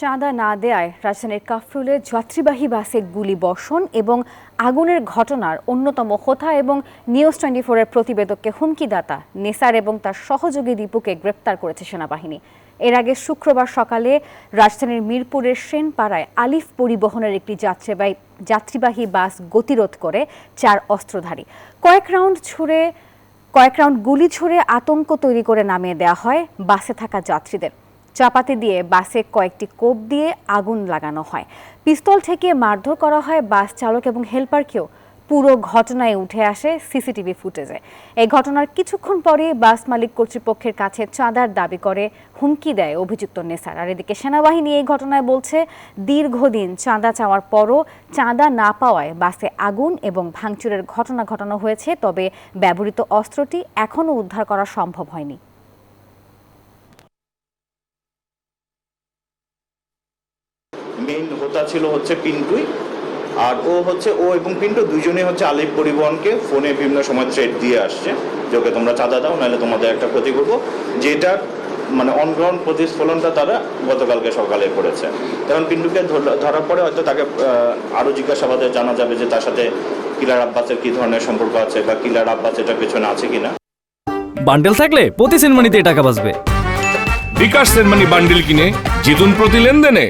চাঁদা না দেয়ায় রাজধানীর কাফরুলে যাত্রীবাহী বাসে গুলিবর্ষণ এবং আগুনের ঘটনার অন্যতম হোতা এবং নিউজ 24-এর প্রতিবেদককে হুমকিদাতা নেসার এবং তার সহযোগী দীপুকে গ্রেপ্তার করেছে সেনাবাহিনী। এর আগে শুক্রবার সকালে রাজধানীর মিরপুরের সেনপাড়ায় আলিফ পরিবহনের একটি যাত্রীবাহী বাস গতিরোধ করে 4 অস্ত্রধারী কয়েক রাউন্ড গুলি ছুড়ে আতঙ্ক তৈরি করে নামিয়ে দেওয়া হয় বাসে থাকা যাত্রীদের। চাপাতি দিয়ে বাসে কয়েকটি কোপ দিয়ে আগুন লাগানো হয়। পিস্তল থেকে মারধর করা হয় বাস চালক এবং হেলপারকেও। পুরো ঘটনায় উঠে আসে সিসিটিভি ফুটেজে। এই ঘটনার কিছুক্ষণ পরে বাস মালিক কর্তৃপক্ষের কাছে চাঁদার দাবি করে হুমকি দেয় অভিযুক্ত নেসার। আর এদিকে সেনাবাহিনী এই ঘটনায় বলছে, দীর্ঘদিন চাঁদা চাওয়ার পরও চাঁদা না পাওয়ায় বাসে আগুন এবং ভাঙচুরের ঘটনা ঘটানো হয়েছে, তবে ব্যবহৃত অস্ত্রটি এখনও উদ্ধার করা সম্ভব হয়নি। মেইন হোতা ছিল পিন্টুই, আর ও এবং পিন্টু দুজনেই আলিফ পরিবহনকে ফোনে বিভিন্ন সময় থ্রেট দিয়ে আসছে যে ওকে তোমরা চাঁদা দাও, নাহলে তোমাদের একটা ক্ষতি করবো। যেটার অনগ্রাউন্ড প্রতিস্ফলনটা তারা গতকালকে সকালে করেছে। তখন পিন্টুকে ধরার পরে হয়তো তাকে আরও জিজ্ঞাসাবাদে জানা যাবে যে তার সাথে কিলার আব্বাসের কী ধরনের সম্পর্ক আছে বা কিলার আব্বাস এটার পেছনে আছে কিনা। বান্ডেল থাকলে প্রতি সেনমানিতে টাকা বাঁচবে। বিকাশ সেনমানি বান্ডেল কিনে জিতুন প্রতি লেনদেনে।